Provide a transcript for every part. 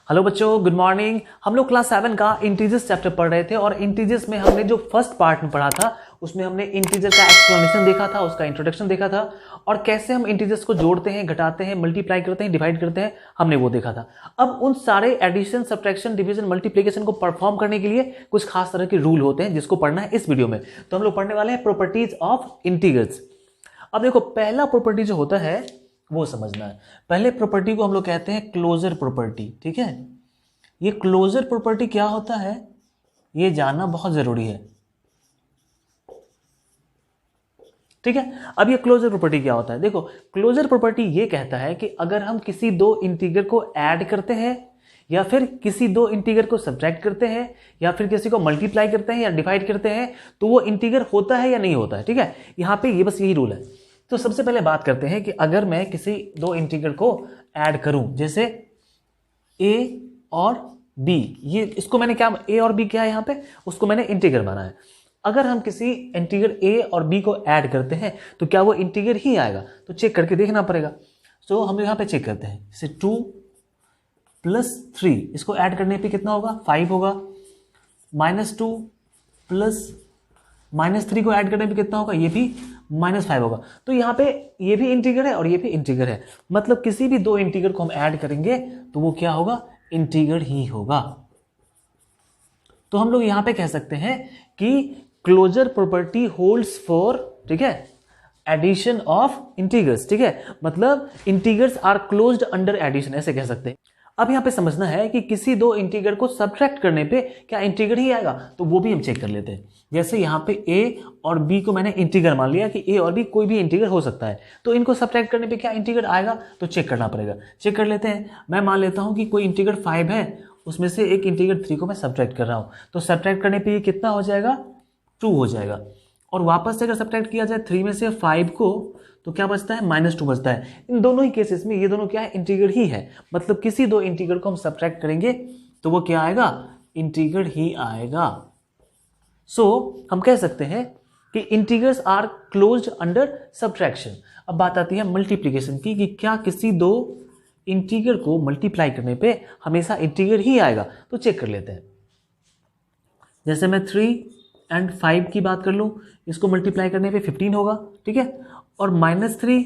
Hello बच्चों, good morning. हम लोग क्लास 7 का इंटीजर्स चैप्टर पढ़ रहे थे और इंटीजर्स में हमने जो फर्स्ट पार्ट में पढ़ा था उसमें हमने इंटीजर का एक्सप्लेनेशन देखा था, उसका इंट्रोडक्शन देखा था और कैसे हम इंटीजर्स को जोड़ते हैं, घटाते हैं, मल्टीप्लाई करते हैं, डिवाइड करते हैं, हमने वो देखा था। अब उन सारे एडिशन, सब्ट्रैक्शन, डिवीजन, मल्टीप्लिकेशन को परफॉर्म करने के लिए कुछ खास तरह के रूल होते हैं जिसको पढ़ना है इस वीडियो में। तो हम लोग पढ़ने वाले हैं प्रॉपर्टीज ऑफ इंटीजर्स। अब देखो, पहला प्रॉपर्टी जो होता है वो समझना है। पहले प्रॉपर्टी को हम लोग कहते हैं क्लोजर प्रॉपर्टी। ठीक है, ये क्लोजर प्रॉपर्टी क्या होता है ये जानना बहुत जरूरी है। ठीक है, अब ये क्लोजर प्रॉपर्टी क्या होता है? देखो, क्लोजर प्रॉपर्टी ये कहता है कि अगर हम किसी दो इंटीजर को ऐड करते हैं या फिर किसी दो इंटीजर को सब्ट्रैक्ट करते हैं या फिर किसी को मल्टीप्लाई करते हैं या डिवाइड करते हैं तो वो इंटीजर होता है या नहीं होता है। ठीक है, यहां पे ये बस यही रूल है। तो सबसे पहले बात करते हैं कि अगर मैं किसी दो इंटीजर को ऐड करूं, जैसे a और b, ये इसको मैंने क्या, a और b क्या है यहां पे, उसको मैंने इंटीजर माना है। अगर हम किसी इंटीजर a और b को ऐड करते हैं तो क्या वो इंटीजर ही आएगा? तो चेक करके देखना पड़ेगा। तो हम यहां पे चेक करते हैं, जैसे 2 + 3, इसको ऐड करने पे कितना होगा? 5 होगा। -2 + -3 को ऐड करने पे कितना होगा? ये भी -5 होगा। तो यहाँ पे ये भी इंटीजर है और ये भी इंटीजर है, मतलब किसी भी दो इंटीजर को हम ऐड करेंगे तो वो क्या होगा? इंटीजर ही होगा। तो हम लोग यहां पे कह सकते हैं कि क्लोजर प्रॉपर्टी होल्ड्स फॉर, ठीक है, एडिशन ऑफ इंटीजर्स। ठीक है, मतलब integers are closed under addition, ऐसे कह सकते हैं। अब यहां पे समझना है कि किसी दो इंटीजर को सब्ट्रैक्ट करने पे क्या इंटीजर ही आएगा, तो वो भी हम चेक कर लेते हैं। जैसे यहां पे a और b को मैंने इंटीजर मान लिया कि a और b कोई भी इंटीजर हो सकता है, तो इनको सब्ट्रैक्ट करने पे क्या इंटीजर आएगा तो चेक करना पड़ेगा। चेक कर लेते हैं। मैं मान लेता हूं कि कोई इंटीजर 5 है, उसमें से एक इंटीजर 3 को मैं सब्ट्रैक्ट कर रहा हूं, तो सब्ट्रैक्ट करने पर ये कितना हो जाएगा? 2 हो जाएगा। और वापस से अगर सब्ट्रैक्ट किया जाए 3 में से 5 को तो क्या बचता है? -2 बचता है। इन दोनों ही केसेस में ये दोनों क्या है? इंटीजर ही है। मतलब किसी दो इंटीजर को हम सब्ट्रैक्ट करेंगे तो वो क्या आएगा? इंटीजर ही आएगा। सो हम कह सकते हैं कि integers are closed under subtraction. अब बात आती है मल्टीप्लिकेशन की, कि क्या किसी दो इंटीजर को मल्टीप्लाई करने पे हमेशा इंटीजर ही आएगा? तो चेक कर लेते हैं। जैसे मैं 3 और 5 की बात कर लूं, इसको मल्टीप्लाई करने पे 15 होगा। ठीक है, और -3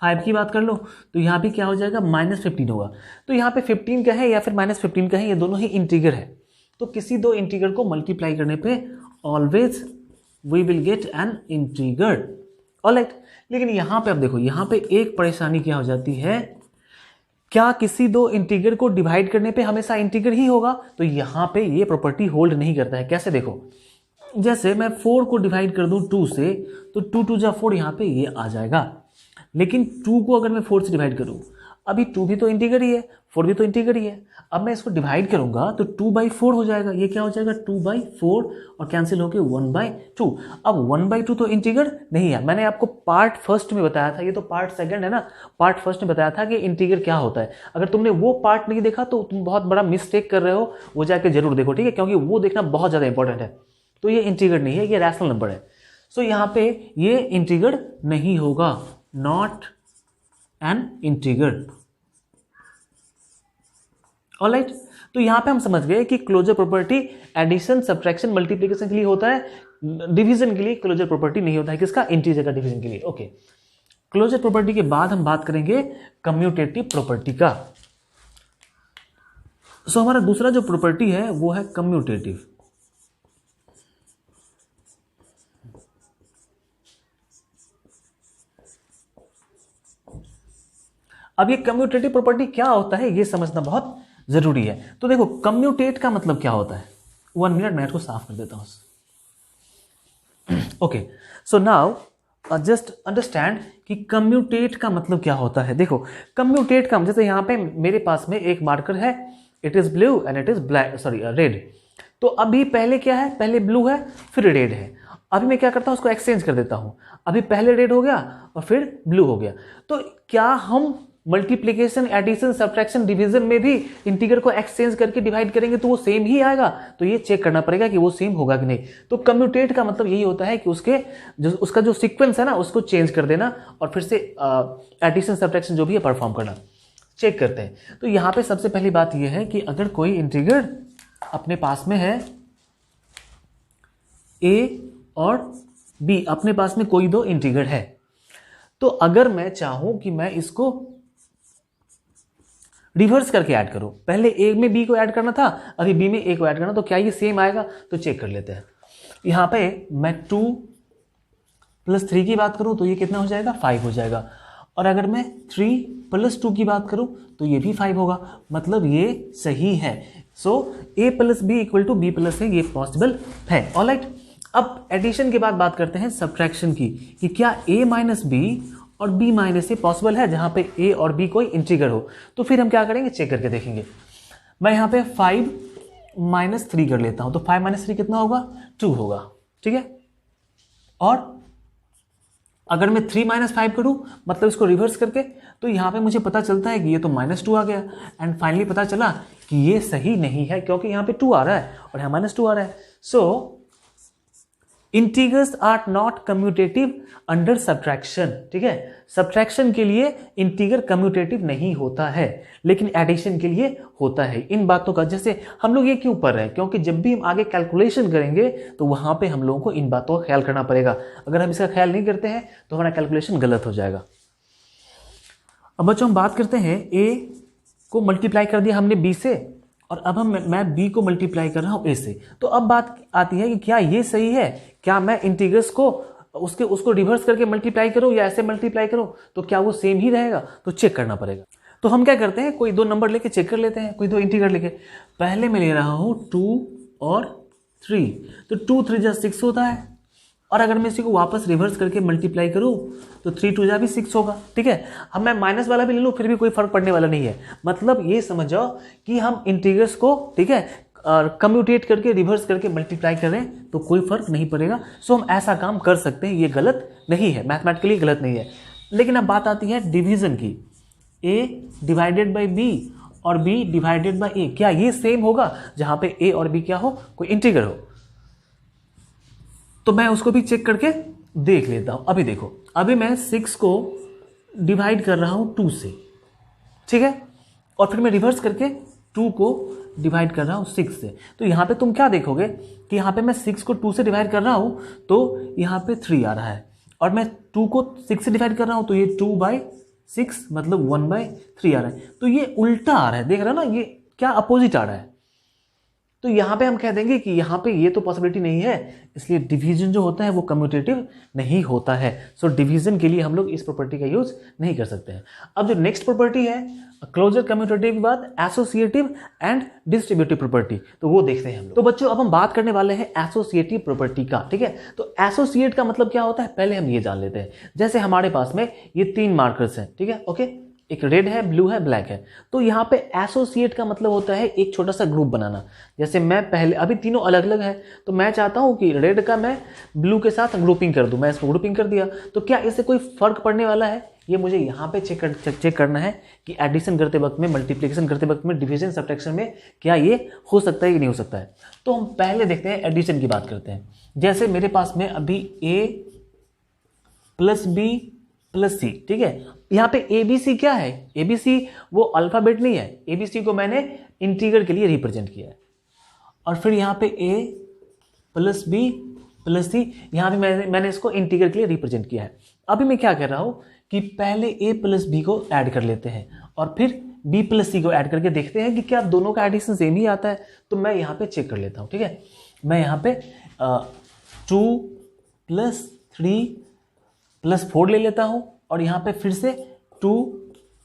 5 की बात कर लो तो यहाँ भी क्या हो जाएगा? -15 होगा। तो यहाँ पे 15 का है या फिर -15 का है, ये दोनों ही इंटीजर है। तो किसी दो इंटीजर को मल्टीप्लाई करने पे always we will get an integer. Alright, लेकिन यहाँ पे अब देखो, यहाँ पे एक परेशानी क्या हो जाती है, क्या किसी दो इंटीजर को डिवाइड करने पे हमेशा इंटीजर ही होगा? तो यहाँ पे ये प्रॉपर्टी होल्ड नहीं करता है। कैसे? देखो, जैसे मैं 4 को डिवाइड कर दूं 2 से, तो 2 2 जा 4, यहाँ पे ये आ जाएगा। लेकिन 2 को अगर मैं 4 से डिवाइड करूं, अभी 2 भी तो इंटीजर ही है, 4 भी तो इंटीजर ही है। अब मैं इसको डिवाइड करूंगा तो 2/4 हो जाएगा। ये क्या हो जाएगा? 2/4 और कैंसिल होके 1/2। अब 1/2 तो इंटीजर नहीं है। मैंने आपको पार्ट फर्स्ट में बताया था, ये तो पार्ट सेकंड है ना। पार्ट फर्स्ट में बताया था कि इंटीजर क्या होता है। अगर तुमने वो पार्ट नहीं देखा तो तुम बहुत बड़ा मिस्टेक कर रहे हो, वो जाके जरूर देखो। ठीक है, क्योंकि वो देखना बहुत ज्यादा इंपॉर्टेंट है। तो ये इंटीजर नहीं है, ये रैशनल नंबर है। सो यहां पे ये इंटीजर नहीं होगा, नॉट एन इंटीजर। ऑलराइट, तो यहां पे हम समझ गए कि closure property addition, subtraction, multiplication के लिए होता है, डिवीजन के लिए क्लोजर प्रॉपर्टी नहीं होता है। किसका? इंटीजर का डिवीजन के लिए। ओके, क्लोजर प्रॉपर्टी के बाद हम बात करेंगे कम्यूटेटिव प्रॉपर्टी का। सो हमारा दूसरा जो प्रॉपर्टी है वो है कम्यूटेटिव। अब ये कम्यूटेटिव प्रॉपर्टी क्या होता है ये समझना बहुत जरूरी है। तो देखो, कम्यूटेट का मतलब क्या होता है? 1 मिनट, मैं इसको साफ कर देता हूं। Okay, so now just understand कि कम्यूटेट का मतलब क्या होता है। देखो, कम्यूटेट का, जैसे यहां पे मेरे पास में एक मार्कर है, it is blue and it is black, sorry red. तो अभी पहले क्या है? पहले ब्लू है, फिर रेड है। अभी मैं क्या करता हूं? उसको एक्सचेंज कर देता हूं। अभी पहले रेड हो गया और फिर ब्लू हो गया। तो क्या हम मल्टीप्लिकेशन, एडिशन, सब्ट्रैक्शन, डिवीजन में भी इंटीजर को एक्सचेंज करके डिवाइड करेंगे तो वो सेम ही आएगा? तो ये चेक करना पड़ेगा कि वो सेम होगा कि नहीं। तो कम्यूटेट का मतलब यही होता है कि उसका जो सीक्वेंस है ना, उसको चेंज कर देना और फिर से एडिशन, सब्ट्रैक्शन जो भी है परफॉर्म करना। चेक करते हैं। तो यहाँ पे सबसे पहली बात यह है कि अगर कोई इंटीग्रल अपने पास में है a और b, अपने पास में कोई दो इंटीग्रल है, तो अगर मैं चाहूं कि मैं इसको रिवर्स करके ऐड करूं, पहले a में b को ऐड करना था, अभी b में a को ऐड करना, तो क्या ये सेम आएगा? तो चेक कर लेते हैं। यहां पे मैं 2 + 3 की बात करूं तो ये कितना हो जाएगा? 5 हो जाएगा। और अगर मैं 3 + 2 की बात करूं तो ये भी 5 होगा, मतलब ये सही है। सो a + b = b + a, ये पॉसिबल है। ऑलराइट, अब एडिशन के बाद बात करते हैं सब्ट्रैक्शन की, कि क्या a - b और b - a पॉसिबल है जहां पे a और b कोई इंटीग्रल हो। तो फिर हम क्या करेंगे? चेक करके देखेंगे। मैं यहां पे 5 - 3 कर लेता हूं, तो 5 - 3 कितना होगा? 2 होगा, ठीक है। और अगर मैं 3 - 5 करूं, मतलब इसको रिवर्स करके, तो यहां पे मुझे पता चलता है कि ये तो -2 आ गया। एंड फाइनली पता चला कि ये सही नहीं है, क्योंकि यहां पे 2 आ रहा है और यहां -2 आ रहा है। So integrals are not commutative under subtraction, ठीक है। सब्ट्रैक्शन के लिए इंटीग्रल कम्यूटेटिव नहीं होता है, लेकिन एडिशन के लिए होता है। इन बातों का, जैसे हम लोग ये क्यों पढ़ रहे हैं? क्योंकि जब भी हम आगे कैलकुलेशन करेंगे तो वहां पे हम लोगों को इन बातों का ख्याल करना पड़ेगा। अगर हम इसका ख्याल नहीं करते हैं तो हमारा कैलकुलेशन गलत हो जाएगा। अब बच्चों हम बात करते हैं, a को मल्टीप्लाई कर दिया हमने b से, और अब मैं b को मल्टीप्लाई कर रहा हूं a से। तो अब बात आती है कि क्या ये सही है? क्या मैं इंटीग्रल्स को उसको रिवर्स करके मल्टीप्लाई करूं या ऐसे मल्टीप्लाई करूं, तो क्या वो सेम ही रहेगा? तो चेक करना पड़ेगा। तो हम क्या करते हैं, कोई दो नंबर लेके चेक कर लेते हैं, कोई दो इंटीग्रल लेके। पहले मैं ले रहा हूं 2 और 3, तो 2 3 जा 6 होता है, और अगर मैं इसी को वापस रिवर्स करके मल्टीप्लाई करूं तो 3 2 जा भी 6 होगा, ठीक है। अब मैं माइनस वाला भी ले लूं फिर भी कोई फर्क पड़ने वाला नहीं है। मतलब ये समझ जाओ कि हम इंटीग्रल्स को, ठीक है, कम्यूटेट करके रिवर्स करके मल्टीप्लाई करें तो कोई फर्क नहीं पड़ेगा। सो हम ऐसा काम कर सकते हैं, ये गलत नहीं है, मैथमेटिकली गलत नहीं है। लेकिन अब बात आती है डिवीजन की, a डिवाइडेड बाई b और b डिवाइडेड बाई a, क्या ये सेम होगा जहां पे a और b क्या हो? कोई इंटीग्रल हो। तो मैं उसको भी चेक करके देख लेता हूं। अभी देखो, अभी मैं 6 को डिवाइड कर रहा हूं 2 से, ठीक है, और फिर मैं रिवर्स करके 2 को डिवाइड कर रहा हूं 6 से। तो यहां पे तुम क्या देखोगे कि यहां पे मैं 6 को 2 से डिवाइड कर रहा हूं तो यहां पे 3 आ रहा है, और मैं 2 को 6 से डिवाइड कर रहा हूं तो ये 2/6 मतलब 1/3 आ रहा है। तो ये उल्टा आ रहा है, देख रहे हो ना, ये क्या अपोजिट आ रहा है। तो यहां पे हम कह देंगे कि यहां पे ये तो पॉसिबिलिटी नहीं है, इसलिए डिवीजन जो होता है वो कम्यूटेटिव नहीं होता है। सो डिवीजन के लिए हम लोग इस प्रॉपर्टी का यूज नहीं कर सकते हैं। अब जो नेक्स्ट प्रॉपर्टी है क्लोजर कम्यूटेटिव के बाद एसोसिएटिव एंड डिस्ट्रीब्यूटिव प्रॉपर्टी, तो वो देखते हैं हम लोग। तो बच्चों अब हम बात करने वाले हैं एसोसिएटिव प्रॉपर्टी का, ठीक है। तो एसोसिएट का मतलब क्या होता है, पहले हम ये जान लेते हैं। जैसे हमारे पास में ये 3 मार्कर्स हैं, ठीक है, ओके, एक रेड है, ब्लू है, ब्लैक है। तो यहाँ पे एसोसिएट का मतलब होता है एक छोटा सा ग्रुप बनाना। जैसे मैं पहले, अभी तीनों अलग अलग है, तो मैं चाहता हूँ कि रेड का मैं ब्लू के साथ ग्रुपिंग कर दूं, मैं इसको ग्रुपिंग कर दिया, तो क्या इससे कोई फर्क पड़ने वाला है? ये मुझे यहाँ पे चेक करना है कि एडिशन करते वक्त में, मल्टीप्लिकेशन करते वक्त में, डिवीजन सब्ट्रैक्शन में क्या ये हो सकता है कि नहीं हो सकता है। तो हम पहले देखते हैं, एडिशन की बात करते हैं। जैसे मेरे पास में अभी a + b + c, ठीक है। यहाँ पे ABC क्या है? ABC वो अल्फाबेट नहीं है, ABC को मैंने इंटीग्रल के लिए रिप्रेजेंट किया है। और फिर यहाँ पे a + b + c, यहाँ पे मैंने इसको इंटीग्रल के लिए रिप्रेजेंट किया है। अभी मैं क्या कर रहा हूँ कि पहले a + b को ऐड कर लेते हैं और फिर b + c को ऐड करके देखते हैं कि क्या दोनों का एडिशन सेम ही आता है। तो मैं यहाँ पे चेक कर लेता हूँ, ठीक है। मैं यहाँ पे 2 + 3 + 4 ले लेता हूँ, और यहाँ पे फिर से 2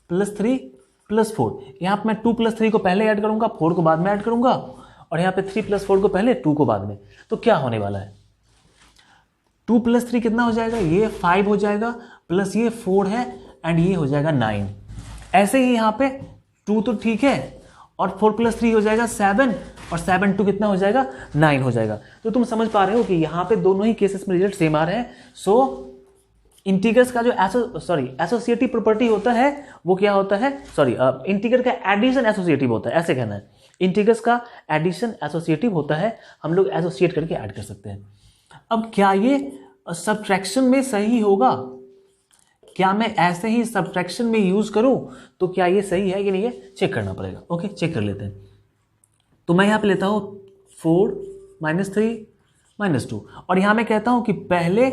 + 3 + 4। यहाँ पे मैं 2 + 3 को पहले ऐड करूंगा, 4 को बाद में ऐड करूंगा, और यहाँ पे 3 + 4 को पहले, 2 को बाद में। तो क्या होने वाला है? 2 + 3 कितना हो जाएगा? ये 5 हो जाएगा, प्लस ये 4 है, एंड ये हो जाएगा 9। ऐसे ही यहाँ पे 2 तो ठीक है, और 4 + 3 हो जाएगा 7, और 7 2 कितना हो जाएगा? 9 हो जाएगा। तो तुम समझ पा रहे हो कि यहाँ पे दोनों ही केसेस में रिजल्ट सेम आ रहे हैं। सो इंटीग्रल्स का जो एसोसिएटिव प्रॉपर्टी होता है वो क्या होता है, इंटीग्रल का एडिशन एसोसिएटिव होता है, ऐसे कहना है। इंटीग्रल्स का एडिशन एसोसिएटिव होता है, हम लोग एसोसिएट करके ऐड कर सकते हैं। अब क्या ये सब्ट्रैक्शन में सही होगा? क्या मैं ऐसे ही सब्ट्रैक्शन में यूज करूं तो क्या ये सही है कि नहीं, है चेक करना पड़ेगा। ओके, चेक कर लेते हैं। तो मैं यहां पे लेता हूं 4 - 3 - 2 और यहां मैं कहता हूं कि पहले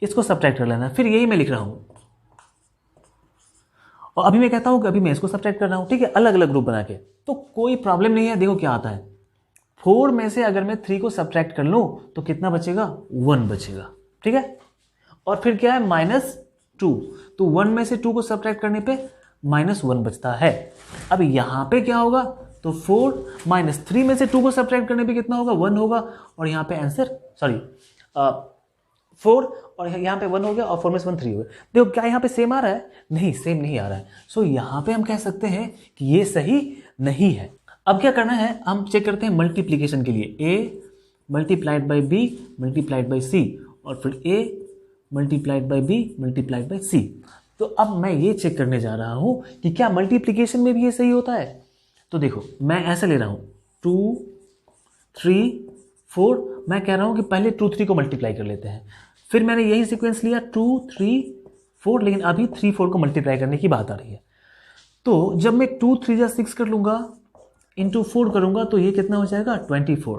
इसको सब्ट्रैक्ट कर लेना, फिर यही मैं लिख रहा हूं और अभी मैं कहता हूं कि अभी मैं इसको सब्ट्रैक्ट कर रहा हूं। ठीक है, अलग अलग ग्रुप बना के, तो कोई प्रॉब्लम नहीं है। देखो क्या आता है, 4 में से अगर मैं 3 को सब्ट्रैक्ट कर लूं तो कितना बचेगा, 1 बचेगा। ठीक है, और फिर क्या है -2, तो 1 में से 2 को सब्ट्रैक्ट करने पे -1 बचता है। अब यहां पे क्या होगा, तो 4 - 3 में से 2 को सब्ट्रैक्ट करने पे कितना होगा, 1 होगा और यहां पे आंसर 4 और यहां पे 1 हो गया और 4 में से 1 3 हो गया। देखो क्या यहां पे सेम आ रहा है, नहीं सेम नहीं आ रहा है। सो यहां पे हम कह सकते हैं कि ये सही नहीं है। अब क्या करना है, हम चेक करते हैं मल्टीप्लीकेशन के लिए, a multiplied by b multiplied by c और फिर a multiplied by b multiplied by c। तो अब मैं ये चेक करने जा रहा हूं कि क्या मल्टीप्लीकेशन में भी ये सही होता है। तो देखो मैं ऐसे ले रहा हूं 2 3 4, मैं कह रहा हूं कि पहले 2 3 को मल्टीप्लाई कर लेते हैं, फिर मैंने यही सीक्वेंस लिया 2 3 4, लेकिन अभी 3 4 को मल्टीप्लाई करने की बात आ रही है। तो जब मैं 2 3 जा 6 कर लूंगा इंटू 4 करूंगा तो ये कितना हो जाएगा 24,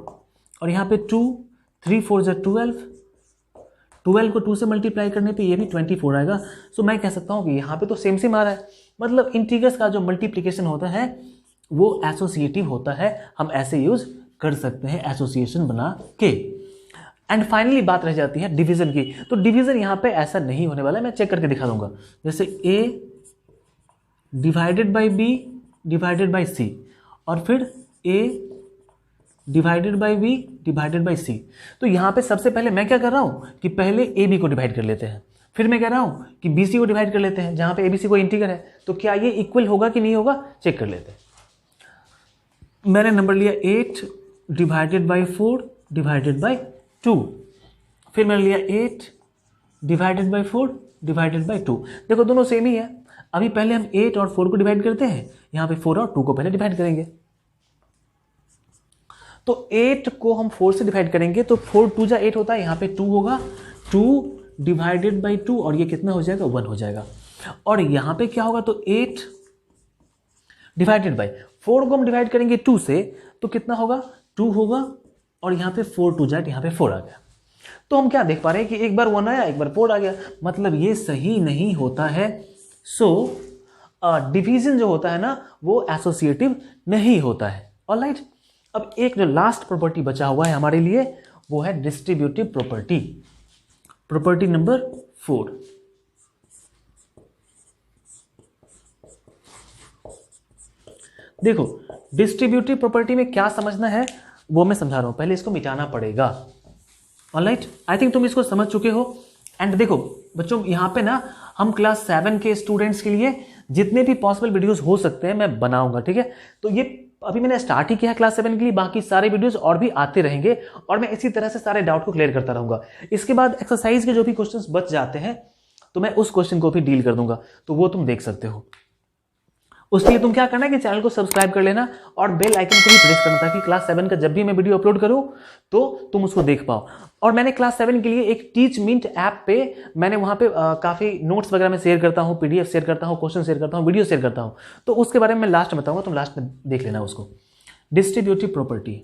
और यहाँ पे 2 3 4 जा 12 को 2 से मल्टीप्लाई करने पे ये भी 24 आएगा। सो मैं कह सकता हूँ कि यहाँ पे तो सेम सेम आ रहा है, मतलब इंटीग्रल्स का जो मल्टीप्लिकेशन होता है वो एसोसिएटिव होता है, हम ऐसे यूज कर सकते हैं एसोसिएशन बना के। एंड फाइनली बात रह जाती है डिवीजन की। तो डिवीजन यहाँ पे ऐसा नहीं होने वाला है, मैं चेक करके दिखा दूंगा। जैसे a divided by b divided by c और फिर a divided by b divided by c। तो यहाँ पे सबसे पहले मैं क्या कर रहा हूँ कि पहले a b को डिवाइड कर लेते हैं, फिर मैं कह रहा हूँ कि b c को डिवाइड कर लेते हैं, जहाँ पे a b c को इंटीग्रल है। तो क्या ये इक्वल होगा कि नहीं होगा, चेक कर लेते हैं। मैंने नंबर लिया 8 डिवाइडेड बाई 4 डिवाइडेड बाई 2, फिर मैंने लिया 8 डिवाइडेड बाई 4 डिवाइडेड बाई 2। देखो दोनों सेम ही है। अभी पहले हम 8 और 4 को डिवाइड करते हैं, यहाँ पे 4 और 2 को पहले डिवाइड करेंगे। तो 8 को हम 4 से डिवाइड करेंगे तो 4 2 जा 8 होता है, यहाँ पे 2 होगा, 2 डिवाइडेड बाई 2 और ये कितना हो जाएगा 1 हो जाएगा। और यहाँ पे क्या होगा, तो 8 डिवाइडेड बाई 4 को हम डिवाइड करेंगे 2 से तो कितना होगा 2 होगा, और यहाँ पे 4 2 जा यहाँ पे 4 आ गया। तो हम क्या देख पा रहे हैं कि एक बार 1 आया एक बार 4 आ गया, मतलब ये सही नहीं होता है। सो डिवीजन जो होता है ना वो एसोसिएटिव नहीं होता है। ऑलराइट, अब एक जो लास्ट प्रॉपर्टी बचा हुआ है हमारे लिए वो है डिस्ट्रीब्यूटिव प्रॉपर्टी, प्रॉपर्टी नंबर 4। देखो डिस्ट्रीब्यूटिव प्रॉपर्टी में क्या समझना है वो मैं समझा रहा हूं, पहले इसको मिटाना पड़ेगा। ऑलराइट, आई थिंक तुम इसको समझ चुके हो। एंड देखो बच्चों, यहाँ पे ना हम क्लास 7 के स्टूडेंट्स के लिए जितने भी पॉसिबल वीडियोस हो सकते हैं मैं बनाऊंगा। ठीक है, तो ये अभी मैंने स्टार्ट ही किया है क्लास 7 के लिए, बाकी सारे वीडियोस और भी आते रहेंगे और मैं इसी तरह से सारे डाउट को क्लियर करता रहूंगा। इसके बाद एक्सरसाइज के जो भी क्वेश्चंस बच जाते हैं तो मैं उस क्वेश्चन को भी डील कर दूंगा, तो वो तुम देख सकते हो। उसके लिए तुम क्या करना है कि चैनल को सब्सक्राइब कर लेना और बेल आइकन को भी प्रेस करना ताकि क्लास 7 का जब भी मैं वीडियो अपलोड करूं तो तुम उसको देख पाओ। और मैंने क्लास 7 के लिए एक टीच मिंट ऐप पे मैंने वहां पे काफी नोट्स वगैरह में शेयर करता हूं, पीडीएफ शेयर करता हूं, क्वेश्चन शेयर करता हूं, वीडियो शेयर करता हूं, तो उसके बारे में मैं लास्ट में बताऊंगा, तुम लास्ट में देख लेना उसको। डिस्ट्रीब्यूटिव प्रॉपर्टी,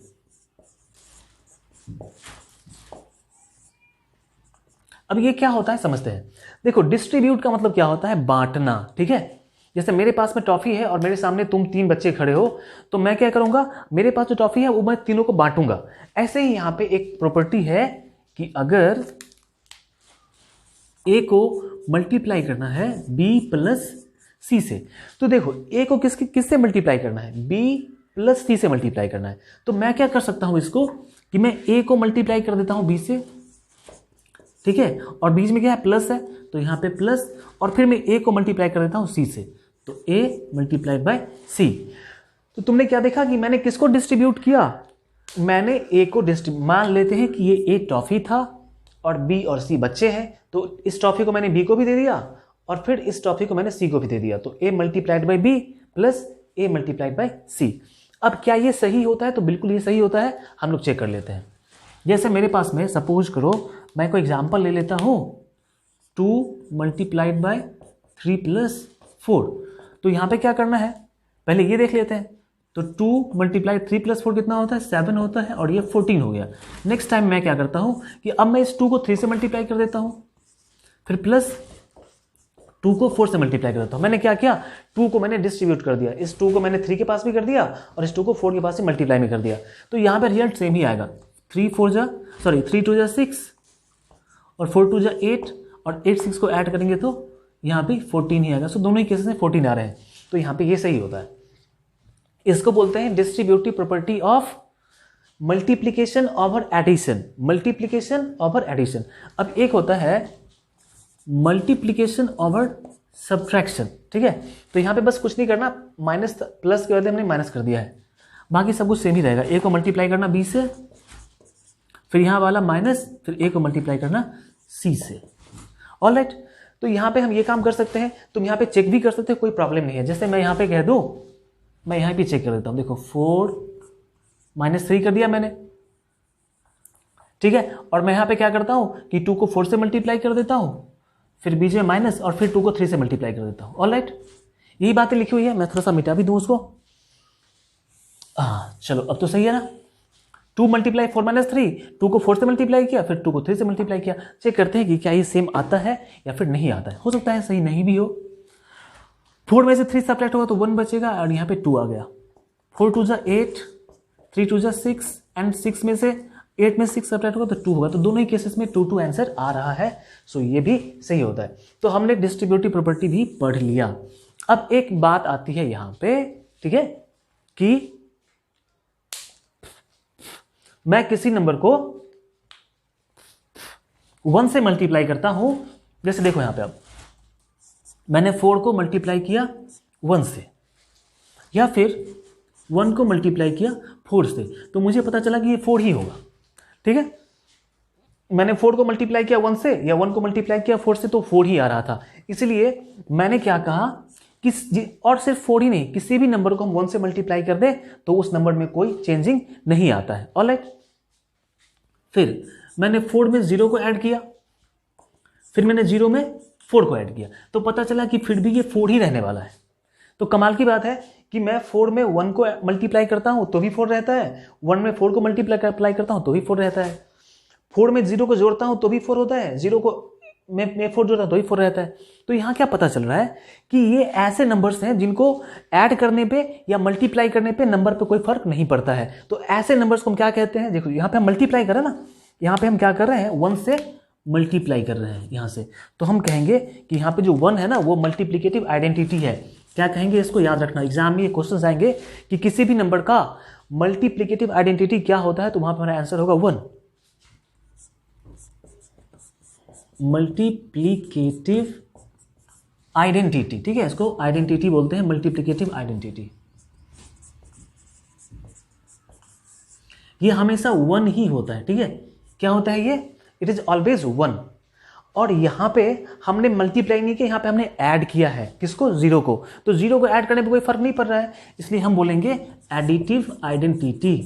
अब ये क्या होता है समझते हैं। देखो डिस्ट्रीब्यूट का मतलब क्या होता है, बांटना। ठीक है, जैसे मेरे पास में टॉफी है और मेरे सामने तुम 3 बच्चे खड़े हो, तो मैं क्या करूंगा, मेरे पास जो टॉफी है वो मैं तीनों को बांटूंगा। ऐसे ही यहां पे एक प्रॉपर्टी है कि अगर ए को मल्टीप्लाई करना है बी प्लस सी से, तो देखो ए को किससे मल्टीप्लाई करना है, बी प्लस सी से मल्टीप्लाई करना है। तो मैं क्या कर सकता हूं इसको कि मैं ए को मल्टीप्लाई कर देता हूं बी से, ठीक है, और बीच में क्या है प्लस है तो यहां पे प्लस, और फिर मैं ए को मल्टीप्लाई कर देता हूं सी से, तो a मल्टीप्लाइड बाय सी। तो तुमने क्या देखा कि मैंने किसको डिस्ट्रीब्यूट किया, मैंने a को मान लेते हैं कि ये a टॉफी था और b और c बच्चे हैं, तो इस टॉफी को मैंने b को भी दे दिया और फिर इस टॉफी को मैंने c को भी दे दिया, तो a multiplied by b plus a multiplied by c। अब क्या ये सही होता है, तो बिल्कुल ये सही होता है, हम लोग चेक कर लेते हैं। जैसे मेरे पास में सपोज करो मैं कोई एग्जाम्पल ले लेता हूं 2 मल्टीप्लाइड बाय 3 प्लस 4। तो यहाँ पे क्या करना है, पहले ये देख लेते हैं। तो 2 मल्टीप्लाइड 3 प्लस 4 कितना होता है, 7 होता है, और ये 14 हो गया। नेक्स्ट टाइम मैं क्या करता हूँ कि अब मैं इस 2 को 3 से मल्टीप्लाई कर देता हूँ, फिर प्लस 2 को 4 से मल्टीप्लाई कर देता हूँ। मैंने क्या किया, 2 को मैंने डिस्ट्रीब्यूट कर दिया, इस 2 को मैंने 3 के पास भी कर दिया और इस 2 को 4 के पास से मल्टीप्लाई में कर दिया। तो यहाँ पे रिजल्ट सेम ही आएगा। 3 2 जा 6 और 4 2 जा 8 और 8 6 को ऐड करेंगे तो यहाँ पे 14 ही आएगा। सो दोनों ही केसेस में 14 आ रहे हैं, तो यहाँ पे ये सही होता है। इसको बोलते हैं distributive property of multiplication over addition. Multiplication over addition. अब एक होता है मल्टीप्लीकेशन ओवर सब्ट्रैक्शन, ठीक है। तो यहाँ पे बस कुछ नहीं करना, माइनस प्लस के बदले हमने माइनस कर दिया है, बाकी सब कुछ सेम ही रहेगा। ए को मल्टीप्लाई करना बी से, फिर यहाँ वाला माइनस, फिर ए को मल्टीप्लाई करना सी से। ऑलराइट, तो यहाँ पे हम ये काम कर सकते हैं। तुम यहाँ पे चेक भी कर सकते हो, कोई प्रॉब्लम नहीं है। जैसे मैं यहाँ पे कह दूँ, मैं यहाँ पे चेक कर देता हूँ। देखो 4 - 3 कर दिया मैंने, ठीक है। और मैं यहाँ पे क्या करता हूँ कि 2 को 4 से मल्टीप्लाई कर देता हूँ, फिर बीच में माइनस, और फिर 2 को 3 से मल्टीप्लाई कर देता हूँ। ऑलराइट, यही बातें लिखी हुई है। मैं थोड़ा सा मिटा भी दूँ उसको। चलो अब तो सही है ना। 2 मल्टीप्लाई 4 - 3, 2 को 4 से मल्टीप्लाई किया, फिर 2 को 3 से मल्टीप्लाई किया। चेक करते हैं कि क्या ये सेम आता है या फिर नहीं आता है। हो सकता है सही नहीं भी हो। 4 में से 3 सब्ट्रैक्ट होगा तो 1 बचेगा, और यहाँ पे 2 आ गया। 4 2 जा 8, 3 2 जा 6, एंड 6 में से 8 में 6 सब्ट्रैक्ट होगा तो 2 होगा। तो दोनों ही केसेस में 2 आंसर आ रहा है। सो ये भी सही होता है। तो हमने डिस्ट्रीब्यूटिव प्रॉपर्टी भी पढ़ लिया। अब एक बात आती है यहां पे, ठीक है, कि मैं किसी नंबर को 1 से मल्टीप्लाई करता हूं। जैसे देखो यहां पे, अब मैंने 4 को मल्टीप्लाई किया 1 से, या फिर 1 को मल्टीप्लाई किया 4 से, तो मुझे पता चला कि ये 4 ही होगा, ठीक है। मैंने 4 को मल्टीप्लाई किया 1 से, या 1 को मल्टीप्लाई किया 4 से, तो 4 ही आ रहा था। इसलिए मैंने क्या कहा कि, और सिर्फ 4 ही नहीं, किसी भी नंबर को हम 1 से मल्टीप्लाई कर दें तो उस नंबर में कोई चेंजिंग नहीं आता है। ऑलराइट, फिर मैंने 4 में 0 को ऐड किया, फिर मैंने 0 में 4 को ऐड किया, तो पता चला कि फिर भी ये 4 ही रहने वाला है। तो कमाल की बात है कि मैं 4 में 1 को मल्टीप्लाई करता हूं तो भी 4 रहता है, 1 में 4 को मल्टीप्लाई करता हूं तो भी 4 रहता है, 4 में 0 को जोड़ता हूं तो भी 4 होता है, 0 को मैं 4 जोड़ता हूं तो भी 4 रहता है। तो यहां क्या पता चल रहा है कि ये ऐसे नंबर्स हैं जिनको ऐड करने पे या मल्टीप्लाई करने पे नंबर पे कोई फर्क नहीं पड़ता है। तो ऐसे नंबर्स को हम क्या कहते हैं, देखो यहां पे हम मल्टीप्लाई कर रहे हैं ना, यहां पे हम क्या कर रहे हैं, 1 से मल्टीप्लाई कर रहे हैं यहां से। तो हम कहेंगे कि यहां पे जो 1 है ना, वो मल्टीप्लिकेटिव आइडेंटिटी है। क्या कहेंगे, इसको याद रखना, एग्जाम में ये क्वेश्चन आएंगे कि किसी भी नंबर का मल्टीप्लिकेटिव आइडेंटिटी क्या होता है, तो वहां पर हमारा आंसर होगा 1। मल्टीप्लिकेटिव आइडेंटिटी, ठीक है, इसको आइडेंटिटी बोलते हैं, मल्टीप्लिकेटिव आइडेंटिटी। ये हमेशा 1 ही होता है, ठीक है। क्या होता है ये, इट इज ऑलवेज 1। और यहां पे हमने मल्टीप्लाई नहीं किया, यहां पे हमने ऐड किया है, किसको, 0 को। तो 0 को ऐड करने पे कोई फर्क नहीं पड़ रहा है, इसलिए हम बोलेंगे एडिटिव आइडेंटिटी,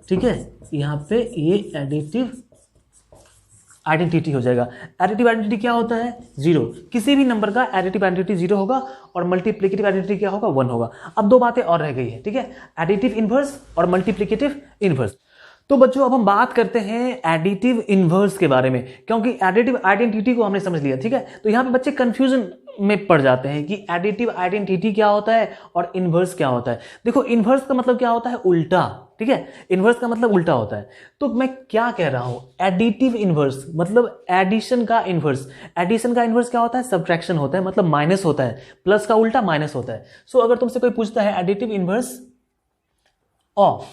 ठीक है। यहां पे ये एडिटिव आइडेंटिटी हो जाएगा। एडिटिव आइडेंटिटी क्या होता है, 0। किसी भी नंबर का एडिटिव आइडेंटिटी 0 होगा और मल्टीप्लिकेटिव आइडेंटिटी क्या होगा, 1 होगा। अब 2 बातें और रह गई है, ठीक है, एडिटिव इनवर्स और मल्टीप्लिकेटिव इनवर्स। तो बच्चों अब हम बात करते हैं एडिटिव इनवर्स के बारे में, क्योंकि एडिटिव आइडेंटिटी को हमने समझ लिया, ठीक है। तो यहां पे बच्चे कंफ्यूजन में पड़ जाते हैं कि एडिटिव आइडेंटिटी क्या होता है और इनवर्स क्या होता है। देखो इनवर्स का मतलब क्या होता है, उल्टा, ठीक है, इनवर्स का मतलब उल्टा होता है। तो मैं क्या कह रहा हूं, एडिटिव इनवर्स मतलब एडिशन का इनवर्स। एडिशन का इनवर्स क्या होता है, सब्ट्रैक्शन होता है, मतलब माइनस होता है, प्लस का उल्टा माइनस होता है। सो अगर तुमसे कोई पूछता है एडिटिव इनवर्स ऑफ,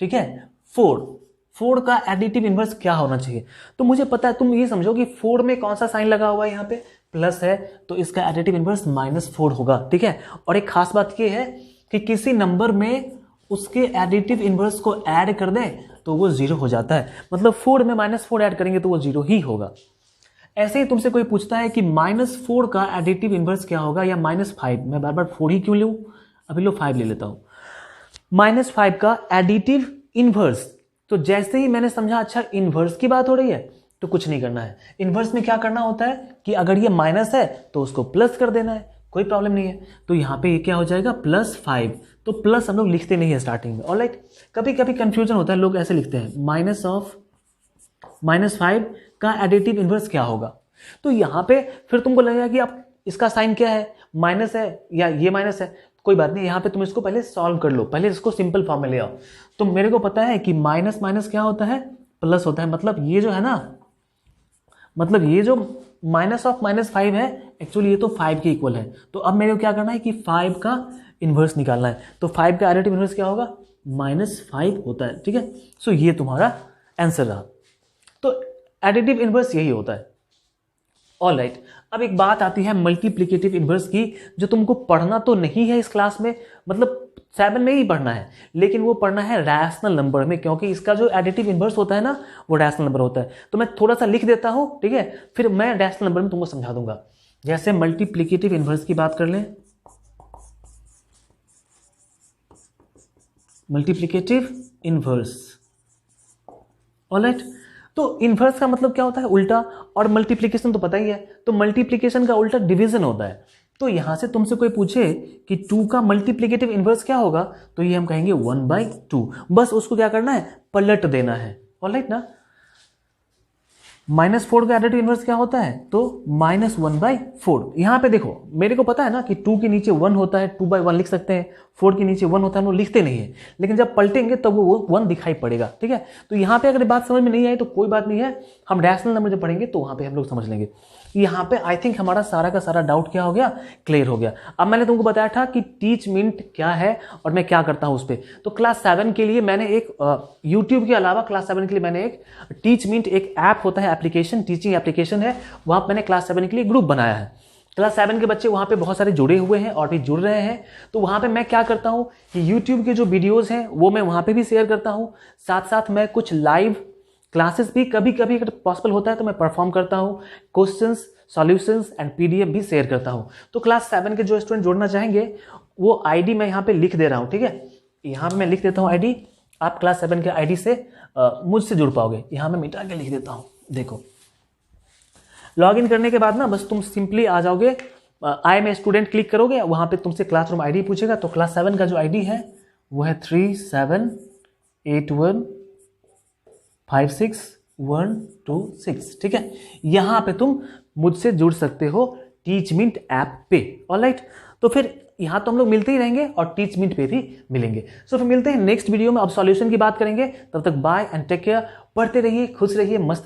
ठीक है, 4 का एडिटिव इनवर्स क्या होना चाहिए, तो मुझे पता है, तुम ये समझो कि 4 में कौन सा साइन लगा हुआ है, यहाँ पे प्लस है, तो इसका एडिटिव इनवर्स -4 होगा, ठीक है। और एक खास बात ये है कि किसी नंबर में उसके एडिटिव इनवर्स को ऐड कर दें तो वो 0 हो जाता है, मतलब 4 में -4 ऐड करेंगे तो वो 0 ही होगा। ऐसे ही तुमसे कोई पूछता है कि -4 का एडिटिव इनवर्स क्या होगा, या -5, मैं बार बार 4 ही क्यों लूं, अभी लो 5 ले लेता हूं। -5 का एडिटिव इनवर्स, तो जैसे ही मैंने समझा अच्छा इनवर्स की बात हो रही है, तो कुछ नहीं करना है। इन्वर्स में क्या करना होता है कि अगर ये माइनस है तो उसको प्लस कर देना है, कोई प्रॉब्लम नहीं है। तो यहाँ पे ये क्या हो जाएगा +5, तो प्लस हम लोग लिखते नहीं है स्टार्टिंग में। ऑलराइट, कभी कभी कंफ्यूजन होता है, लोग ऐसे लिखते हैं -5 का एडिटिव इन्वर्स क्या होगा। तो यहाँ पे फिर तुमको लगेगा कि अब इसका साइन क्या है, माइनस है या ये माइनस है, कोई बात नहीं, यहाँ पे तुम इसको पहले सॉल्व कर लो, पहले इसको सिंपल फॉर्म में ले आओ। तो मेरे को पता है कि माइनस माइनस क्या होता है, प्लस होता है, मतलब ये जो है ना, मतलब ये जो -5 है एक्चुअली ये तो 5 के इक्वल है। तो अब मेरे को क्या करना है कि 5 का इन्वर्स निकालना है। तो 5 का एडिटिव इन्वर्स क्या होगा, -5 होता है। ठीक है, सो ये तुम्हारा आंसर रहा। तो एडिटिव इन्वर्स यही होता है। ऑलराइट, अब एक बात आती है मल्टीप्लिकेटिव इन्वर्स की, जो तुमको पढ़ना तो नहीं है इस क्लास में, मतलब 7 में ही पढ़ना है, लेकिन वो पढ़ना है रैशनल नंबर में, क्योंकि इसका जो एडिटिव इन्वर्स होता है ना वो रैशनल नंबर होता है। तो मैं थोड़ा सा लिख देता हूं, ठीक है, फिर मैं रैशनल नंबर में तुमको समझा दूंगा। जैसे मल्टीप्लिकेटिव इन्वर्स की बात कर लें, मल्टीप्लिकेटिव इन्वर्स। ऑलराइट, तो इन्वर्स का मतलब क्या होता है, उल्टा, और मल्टीप्लिकेशन तो पता ही है, तो मल्टीप्लिकेशन का उल्टा डिवीजन होता है। तो यहां से तुमसे कोई पूछे कि 2 का मल्टीप्लिकेटिव इन्वर्स क्या होगा, तो ये हम कहेंगे 1/2। बस उसको क्या करना है, पलट देना है। ऑलराइट ना, -4 का एडिटिव इन्वर्स क्या होता है, तो -1/4। यहां पे देखो मेरे को पता है ना कि 2 के नीचे 1 होता है, 2/1 लिख सकते हैं, 4 के नीचे 1 होता है, वो लिखते नहीं है, लेकिन जब पलटेंगे तब तो वो 1 दिखाई पड़ेगा। ठीक है, तो यहाँ पे अगर बात समझ में नहीं आई तो कोई बात नहीं है, हम रैशनल नंबर जब पढ़ेंगे तो वहां पे हम लोग समझ लेंगे। यहाँ पे आई थिंक हमारा सारा का सारा डाउट क्या हो गया, क्लियर हो गया। अब मैंने तुमको बताया था कि टीच मिनट क्या है और मैं क्या करता हूँ उस पर। तो क्लास 7 के लिए मैंने एक यूट्यूब के अलावा क्लास 7 के लिए मैंने एक टीच मिनट, एक ऐप होता है, एप्लीकेशन, टीचिंग एप्लीकेशन है, वहां पर मैंने क्लास 7 के लिए ग्रुप बनाया है। क्लास 7 के बच्चे वहां पे बहुत सारे जुड़े हुए हैं और भी जुड़ रहे हैं। तो वहां पे मैं क्या करता हूं कि यूट्यूब के जो वीडियोस हैं वो मैं वहां पे भी शेयर करता हूं, साथ साथ मैं कुछ लाइव क्लासेस भी कभी कभी अगर पॉसिबल होता है तो मैं परफॉर्म करता हूं, क्वेश्चंस, सॉल्यूशंस एंड पीडीएफ भी शेयर करता हूं। तो क्लास 7 के जो स्टूडेंट जुड़ना चाहेंगे वो आईडी मैं यहाँ पे लिख दे रहा हूँ। ठीक है, यहाँ पे मैं लिख देता हूँ आईडी, आप क्लास 7 के आईडी से मुझसे जुड़ पाओगे। यहाँ मैं मिटा के लिख देता हूँ, देखो लॉग इन करने के बाद ना बस तुम सिंपली आ जाओगे, I am a student click करोगे, वहां पे तुमसे क्लासरूम आईडी पूछेगा। तो क्लास 7 का जो आईडी है वो है 3781561226। ठीक है, यहां पे तुम मुझसे जुड़ सकते हो टीच मिनट ऐप पे। ऑलराइट, तो फिर यहां तो हम लोग मिलते ही रहेंगे और टीच मिनट पे भी मिलेंगे। सो फिर मिलते हैं नेक्स्ट वीडियो में, अब सॉल्यूशन की बात करेंगे। तब तक बाय एंड टेक केयर, पढ़ते रहिए, खुश रहिए, मस्त